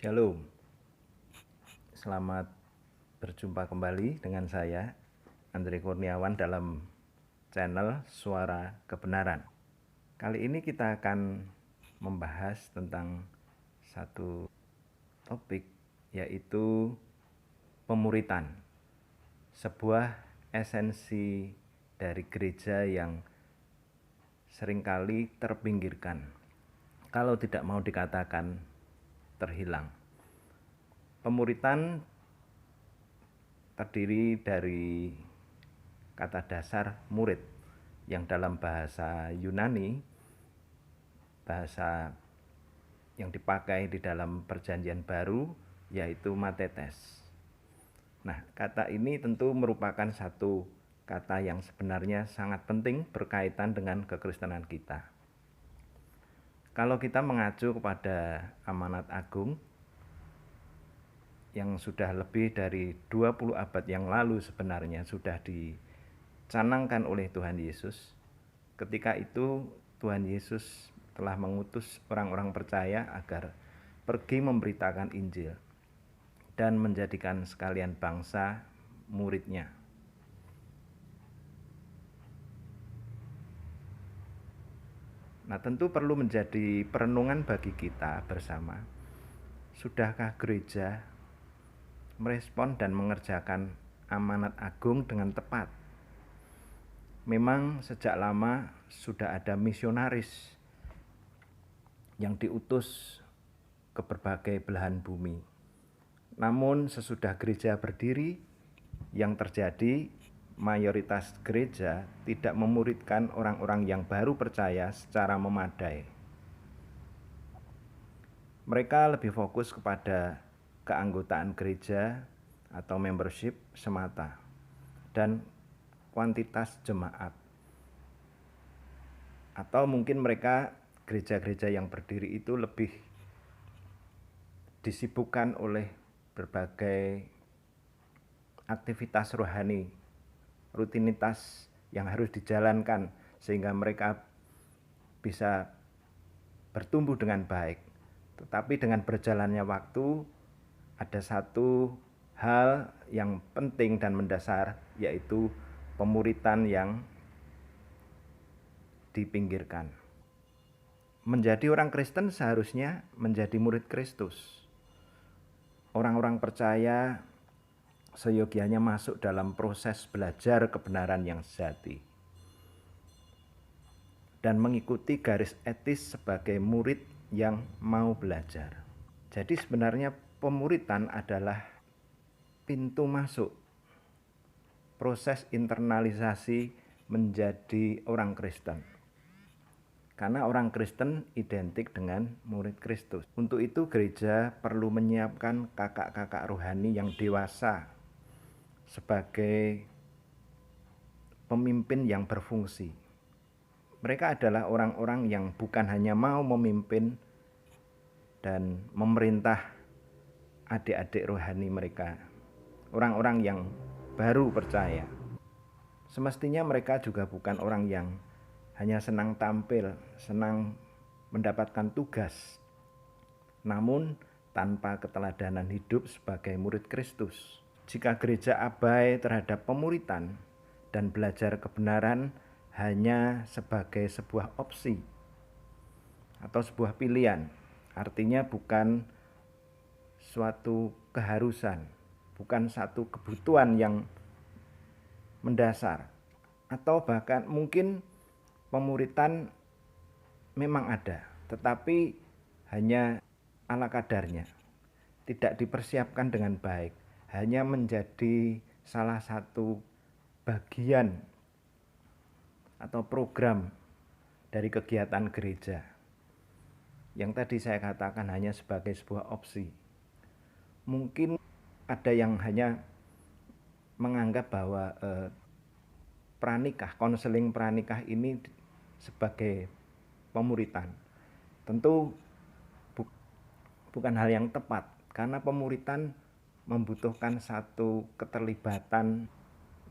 Shalom, selamat berjumpa kembali dengan saya, Andre Kurniawan, dalam channel Suara Kebenaran. Kali ini kita akan membahas tentang satu topik, yaitu pemuritan, sebuah esensi dari gereja yang seringkali terpinggirkan, kalau tidak mau dikatakan terhilang. Pemuritan terdiri dari kata dasar murid, yang dalam bahasa Yunani, bahasa yang dipakai di dalam Perjanjian Baru, yaitu matetes. Nah, kata ini tentu merupakan satu kata yang sebenarnya sangat penting berkaitan dengan kekristenan kita. Kalau kita mengacu kepada amanat agung yang sudah lebih dari 20 abad yang lalu sebenarnya sudah dicanangkan oleh Tuhan Yesus. Ketika itu Tuhan Yesus telah mengutus orang-orang percaya agar pergi memberitakan Injil dan menjadikan sekalian bangsa muridnya. Nah, tentu perlu menjadi perenungan bagi kita bersama. Sudahkah gereja merespon dan mengerjakan amanat agung dengan tepat? Memang sejak lama sudah ada misionaris yang diutus ke berbagai belahan bumi. Namun sesudah gereja berdiri, yang terjadi mayoritas gereja tidak memuridkan orang-orang yang baru percaya secara memadai. Mereka lebih fokus kepada keanggotaan gereja atau membership semata dan kuantitas jemaat. Atau mungkin mereka, gereja-gereja yang berdiri itu, lebih disibukkan oleh berbagai aktivitas rohani, rutinitas yang harus dijalankan sehingga mereka bisa bertumbuh dengan baik. Tetapi dengan berjalannya waktu, ada satu hal yang penting dan mendasar, yaitu pemuritan yang dipinggirkan. Menjadi orang Kristen seharusnya menjadi murid Kristus. Orang-orang percaya seyogianya masuk dalam proses belajar kebenaran yang sejati dan mengikuti garis etis sebagai murid yang mau belajar. Jadi sebenarnya pemuritan adalah pintu masuk proses internalisasi menjadi orang Kristen. Karena orang Kristen identik dengan murid Kristus. Untuk itu gereja perlu menyiapkan kakak-kakak rohani yang dewasa sebagai pemimpin yang berfungsi. Mereka adalah orang-orang yang bukan hanya mau memimpin dan memerintah adik-adik rohani mereka, orang-orang yang baru percaya. Semestinya mereka juga bukan orang yang hanya senang tampil, senang mendapatkan tugas, namun tanpa keteladanan hidup sebagai murid Kristus. Jika gereja abai terhadap pemuritan dan belajar kebenaran hanya sebagai sebuah opsi atau sebuah pilihan, artinya bukan suatu keharusan, bukan satu kebutuhan yang mendasar, atau bahkan mungkin pemuritan memang ada, tetapi hanya ala kadarnya, tidak dipersiapkan dengan baik, hanya menjadi salah satu bagian atau program dari kegiatan gereja yang tadi saya katakan hanya sebagai sebuah opsi. Mungkin ada yang hanya menganggap bahwa pranikah, konseling pranikah ini sebagai pemuritan. Tentu bukan hal yang tepat, karena pemuritan membutuhkan satu keterlibatan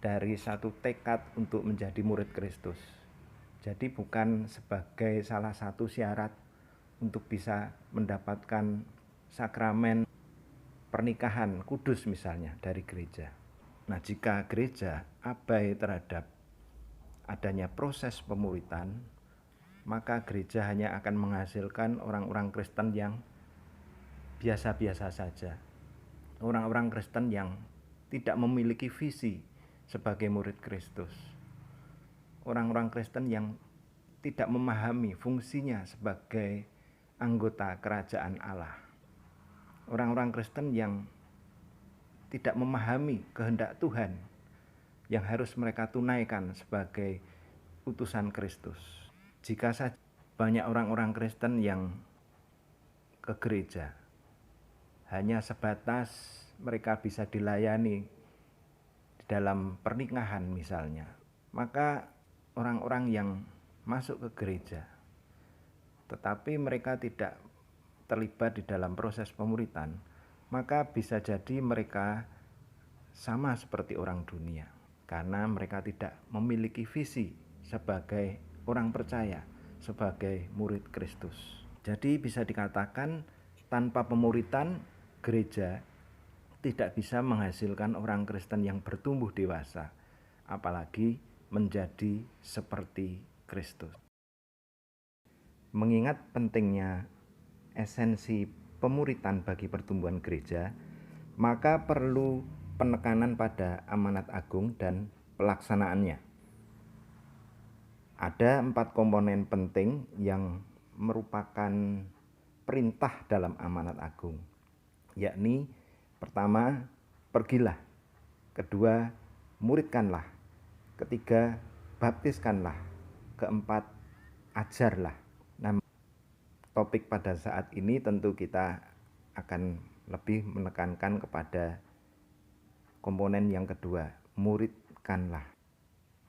dari satu tekad untuk menjadi murid Kristus. Jadi bukan sebagai salah satu syarat untuk bisa mendapatkan sakramen pernikahan kudus misalnya dari gereja. Nah, jika gereja abai terhadap adanya proses pemuritan, maka gereja hanya akan menghasilkan orang-orang Kristen yang biasa-biasa saja. Orang-orang Kristen yang tidak memiliki visi sebagai murid Kristus. Orang-orang Kristen yang tidak memahami fungsinya sebagai anggota kerajaan Allah. Orang-orang Kristen yang tidak memahami kehendak Tuhan yang harus mereka tunaikan sebagai utusan Kristus. Jika saja banyak orang-orang Kristen yang ke gereja hanya sebatas mereka bisa dilayani di dalam pernikahan misalnya, maka orang-orang yang masuk ke gereja tetapi mereka tidak terlibat di dalam proses pemuritan, maka bisa jadi mereka sama seperti orang dunia karena mereka tidak memiliki visi sebagai orang percaya, sebagai murid Kristus. Jadi bisa dikatakan tanpa pemuritan gereja tidak bisa menghasilkan orang Kristen yang bertumbuh dewasa, apalagi menjadi seperti Kristus. Mengingat pentingnya esensi pemuritan bagi pertumbuhan gereja, maka perlu penekanan pada amanat agung dan pelaksanaannya. Ada 4 komponen penting yang merupakan perintah dalam amanat agung, yakni pertama, pergilah, kedua, muridkanlah, ketiga, baptiskanlah, keempat, ajarlah. Nah, topik pada saat ini tentu kita akan lebih menekankan kepada komponen yang kedua, muridkanlah.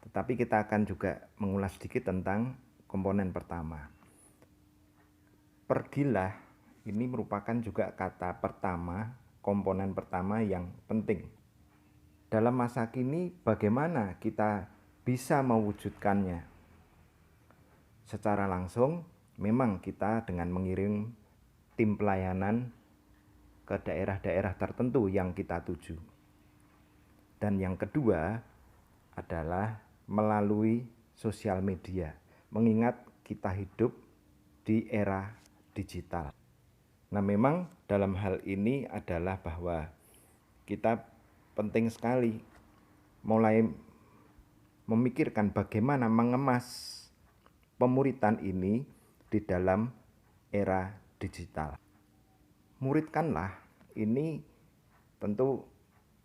Tetapi kita akan juga mengulas sedikit tentang komponen pertama. Pergilah ini merupakan juga kata pertama, komponen pertama yang penting. Dalam masa kini bagaimana kita bisa mewujudkannya? Secara langsung memang kita dengan mengirim tim pelayanan ke daerah-daerah tertentu yang kita tuju. Dan yang kedua adalah melalui sosial media, mengingat kita hidup di era digital. Nah, memang dalam hal ini adalah bahwa kita penting sekali mulai memikirkan bagaimana mengemas pemuritan ini di dalam era digital. Muridkanlah ini tentu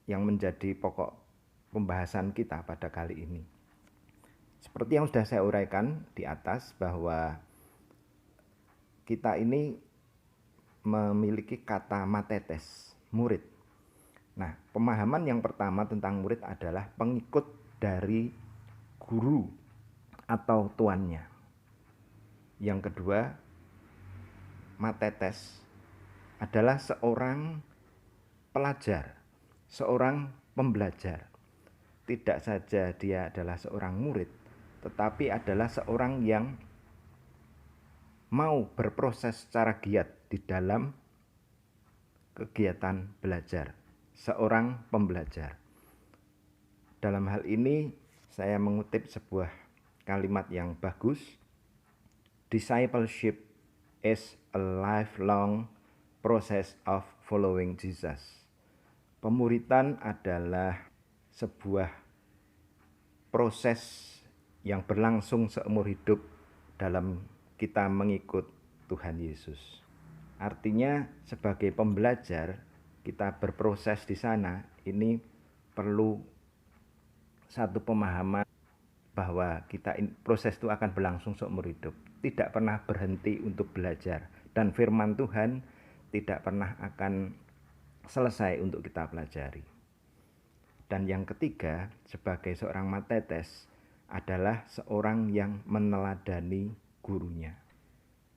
yang menjadi pokok pembahasan kita pada kali ini. Seperti yang sudah saya uraikan di atas bahwa kita ini memiliki kata matetes, murid. Nah, pemahaman yang pertama tentang murid adalah pengikut dari guru atau tuannya. Yang kedua, matetes adalah seorang pelajar, seorang pembelajar. Tidak saja dia adalah seorang murid, tetapi adalah seorang yang mau berproses secara giat di dalam kegiatan belajar, seorang pembelajar. Dalam hal ini saya mengutip sebuah kalimat yang bagus. Discipleship is a lifelong process of following Jesus. Pemuritan adalah sebuah proses yang berlangsung seumur hidup dalam kita mengikut Tuhan Yesus. Artinya sebagai pembelajar kita berproses di sana, ini perlu satu pemahaman bahwa proses itu akan berlangsung seumur hidup, tidak pernah berhenti untuk belajar, dan firman Tuhan tidak pernah akan selesai untuk kita pelajari. Dan yang ketiga, sebagai seorang matetes adalah seorang yang meneladani gurunya.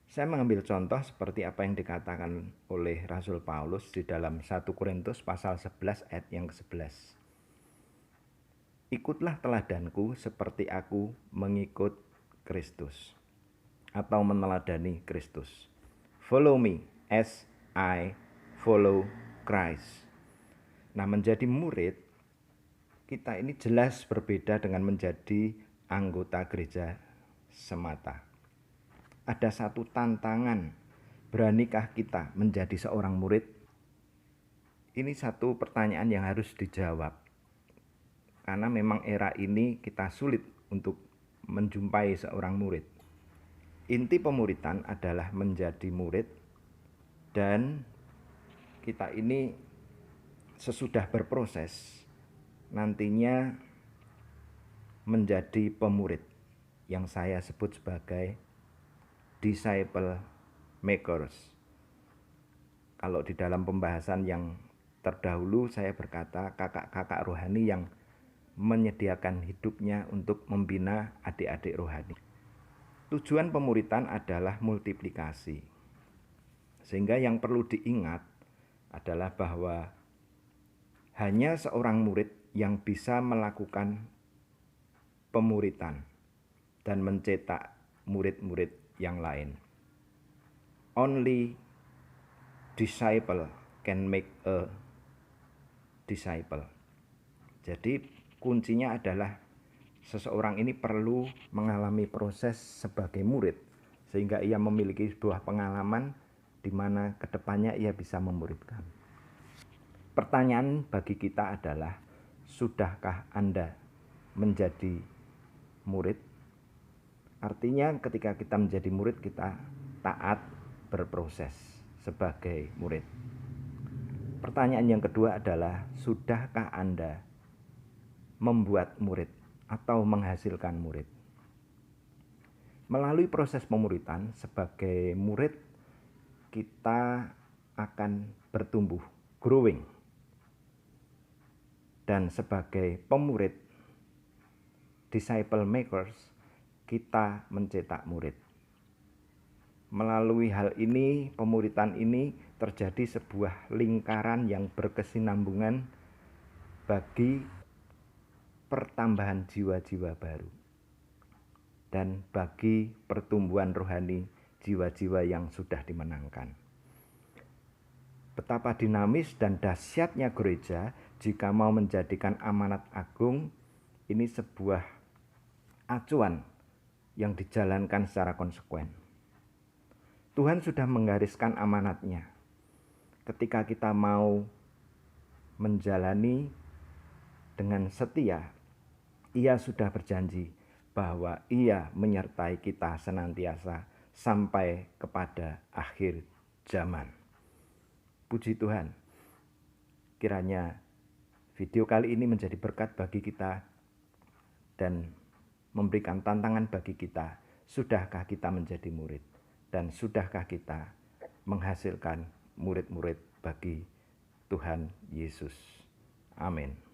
Saya mengambil contoh seperti apa yang dikatakan oleh Rasul Paulus di dalam 1 Korintus pasal 11 ayat yang ke-11. Ikutlah teladanku seperti aku mengikut Kristus atau meneladani Kristus. Follow me as I follow Christ. Nah, menjadi murid kita ini jelas berbeda dengan menjadi anggota gereja semata. Ada satu tantangan, beranikah kita menjadi seorang murid? Ini satu pertanyaan yang harus dijawab. Karena memang era ini kita sulit untuk menjumpai seorang murid. Inti pemuritan adalah menjadi murid, dan kita ini sesudah berproses nantinya menjadi pemurid yang saya sebut sebagai disciple makers. Kalau di dalam pembahasan yang terdahulu saya berkata kakak-kakak rohani yang menyediakan hidupnya untuk membina adik-adik rohani. Tujuan pemuritan adalah multiplikasi. Sehingga yang perlu diingat adalah bahwa hanya seorang murid yang bisa melakukan pemuritan dan mencetak murid-murid yang lain. Only disciple can make a disciple. Jadi kuncinya adalah seseorang ini perlu mengalami proses sebagai murid sehingga ia memiliki sebuah pengalaman di mana kedepannya ia bisa memuridkan. Pertanyaan bagi kita adalah, sudahkah Anda menjadi murid? Artinya ketika kita menjadi murid, kita taat berproses sebagai murid. Pertanyaan yang kedua adalah, sudahkah Anda membuat murid atau menghasilkan murid? Melalui proses pemuritan sebagai murid, kita akan bertumbuh, growing. Dan sebagai pemurid, disciple makers, kita mencetak murid. Melalui hal ini, pemuritan ini terjadi sebuah lingkaran yang berkesinambungan bagi pertambahan jiwa-jiwa baru dan bagi pertumbuhan rohani jiwa-jiwa yang sudah dimenangkan. Betapa dinamis dan dahsyatnya gereja jika mau menjadikan amanat agung ini sebuah acuan yang dijalankan secara konsekuen. Tuhan sudah menggariskan amanatnya. Ketika kita mau menjalani dengan setia, Ia sudah berjanji bahwa Ia menyertai kita senantiasa sampai kepada akhir zaman. Puji Tuhan. Kiranya video kali ini menjadi berkat bagi kita dan memberikan tantangan bagi kita. Sudahkah kita menjadi murid? Dan sudahkah kita menghasilkan murid-murid bagi Tuhan Yesus? Amin.